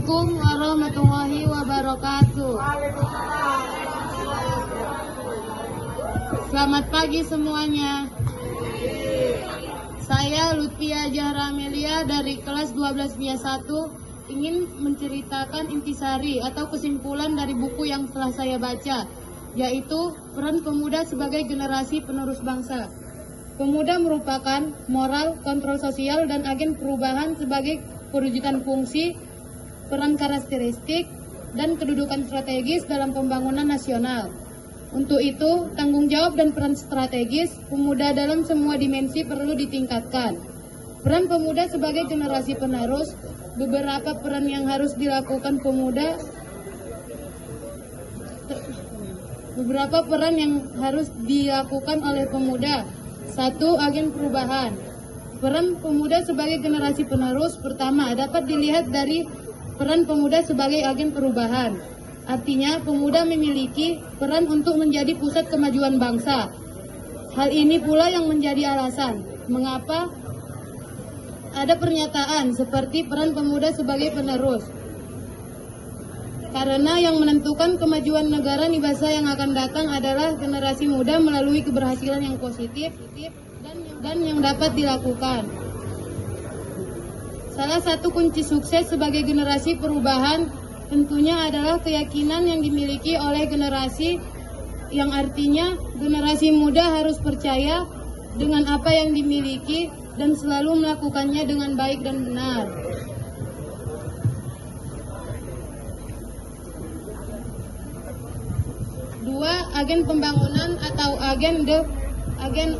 Assalamualaikum warahmatullahi wabarakatuh. Selamat pagi semuanya. Saya Lutfia Zahra Amelia dari kelas 12 MIA 1 ingin menceritakan intisari atau kesimpulan dari buku yang telah saya baca, yaitu peran pemuda sebagai generasi penerus bangsa. Pemuda merupakan moral, kontrol sosial, dan agen perubahan sebagai perwujudan fungsi, peran karakteristik, dan kedudukan strategis dalam pembangunan nasional. Untuk itu, tanggung jawab dan peran strategis pemuda dalam semua dimensi perlu ditingkatkan. Peran pemuda sebagai generasi penerus, beberapa peran yang harus dilakukan pemuda, oleh pemuda. 1. Agen perubahan. Peran pemuda sebagai generasi penerus pertama dapat dilihat dari peran pemuda sebagai agen perubahan. Artinya, pemuda memiliki peran untuk menjadi pusat kemajuan bangsa. Hal ini pula yang menjadi alasan mengapa ada pernyataan seperti peran pemuda sebagai penerus. Karena yang menentukan kemajuan negara di masa yang akan datang adalah generasi muda melalui keberhasilan yang positif dan yang dapat dilakukan. Salah satu kunci sukses sebagai generasi perubahan tentunya adalah keyakinan yang dimiliki oleh generasi, yang artinya generasi muda harus percaya dengan apa yang dimiliki dan selalu melakukannya dengan baik dan benar. 2. Agen pembangunan atau agen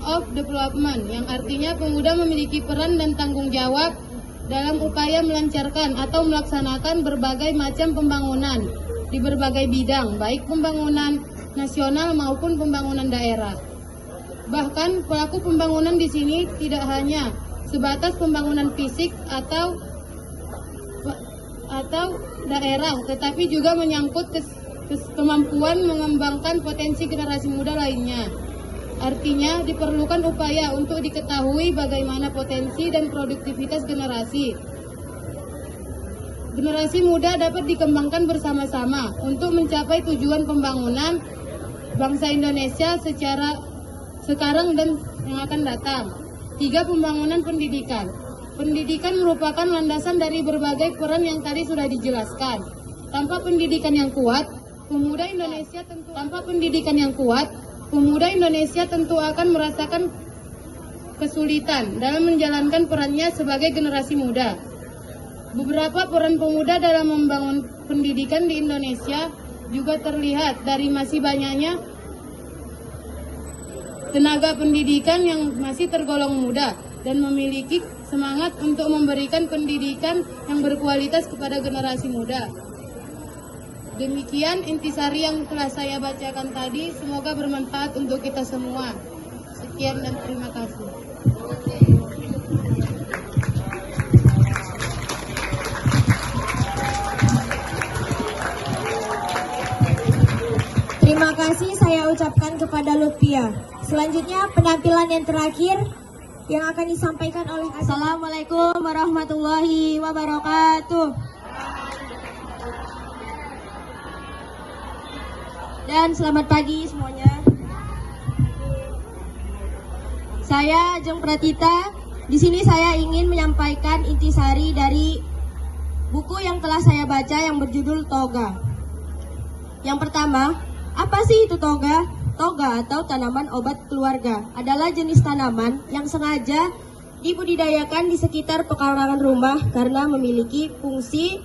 of development, yang artinya pemuda memiliki peran dan tanggung jawab dalam upaya melancarkan atau melaksanakan berbagai macam pembangunan di berbagai bidang, baik pembangunan nasional maupun pembangunan daerah. Bahkan pelaku pembangunan di sini tidak hanya sebatas pembangunan fisik atau daerah, tetapi juga menyangkut kemampuan mengembangkan potensi generasi muda lainnya. Artinya, diperlukan upaya untuk diketahui bagaimana potensi dan produktivitas generasi. Generasi muda dapat dikembangkan bersama-sama untuk mencapai tujuan pembangunan bangsa Indonesia secara sekarang dan yang akan datang. 3. Pembangunan pendidikan. Pendidikan merupakan landasan dari berbagai peran yang tadi sudah dijelaskan. Tanpa pendidikan yang kuat, pemuda Indonesia tentu akan merasakan kesulitan dalam menjalankan perannya sebagai generasi muda. Beberapa peran pemuda dalam membangun pendidikan di Indonesia juga terlihat dari masih banyaknya tenaga pendidikan yang masih tergolong muda dan memiliki semangat untuk memberikan pendidikan yang berkualitas kepada generasi muda. Demikian intisari yang telah saya bacakan tadi, semoga bermanfaat untuk kita semua. Sekian dan terima kasih. Terima kasih saya ucapkan kepada Lutfia. Selanjutnya penampilan yang terakhir yang akan disampaikan oleh Assalamualaikum warahmatullahi wabarakatuh. Dan selamat pagi semuanya. Saya Jeng Pratita. Di sini saya ingin menyampaikan intisari dari buku yang telah saya baca yang berjudul Toga. Yang pertama, apa sih itu toga? Toga atau tanaman obat keluarga adalah jenis tanaman yang sengaja dibudidayakan di sekitar pekarangan rumah karena memiliki fungsi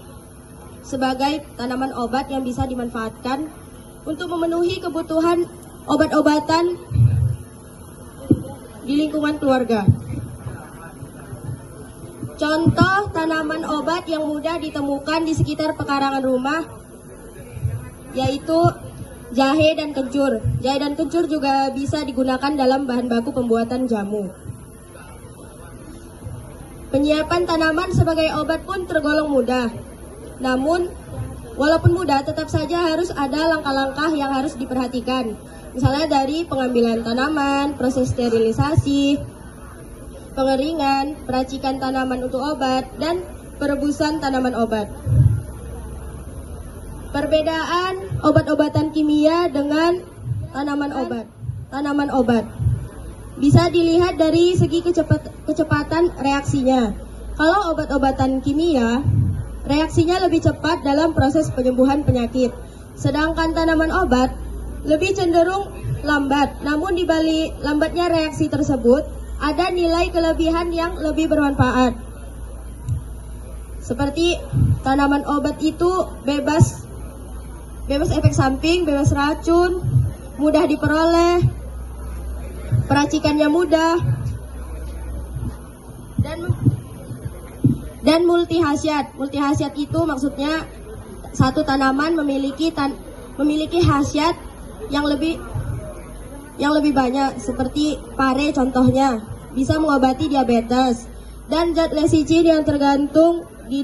sebagai tanaman obat yang bisa dimanfaatkan untuk memenuhi kebutuhan obat-obatan di lingkungan keluarga. Contoh tanaman obat yang mudah ditemukan di sekitar pekarangan rumah yaitu jahe dan kencur. Jahe dan kencur juga bisa digunakan dalam bahan baku pembuatan jamu. Penyiapan tanaman sebagai obat pun tergolong mudah. Namun, walaupun mudah, tetap saja harus ada langkah-langkah yang harus diperhatikan. Misalnya dari pengambilan tanaman, proses sterilisasi, pengeringan, peracikan tanaman untuk obat, dan perebusan tanaman obat. Perbedaan obat-obatan kimia dengan tanaman obat bisa dilihat dari segi kecepatan reaksinya. Kalau obat-obatan kimia, reaksinya lebih cepat dalam proses penyembuhan penyakit. Sedangkan tanaman obat lebih cenderung lambat. Namun di balik lambatnya reaksi tersebut, ada nilai kelebihan yang lebih bermanfaat. Seperti tanaman obat itu bebas efek samping, bebas racun, mudah diperoleh, peracikannya mudah, dan multi khasiat. Multi khasiat itu maksudnya satu tanaman memiliki khasiat yang lebih banyak, seperti pare contohnya bisa mengobati diabetes, dan zat lecithin yang terkandung di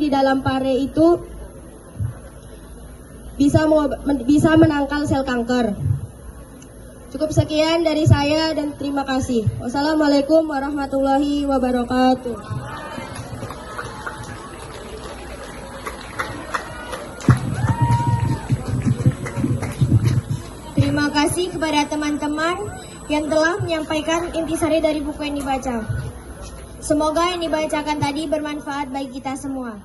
dalam pare itu bisa menangkal sel kanker. Cukup sekian dari saya dan terima kasih. Wassalamualaikum warahmatullahi wabarakatuh. Terima kasih kepada teman-teman yang telah menyampaikan intisari dari buku yang dibaca. Semoga yang dibacakan tadi bermanfaat bagi kita semua.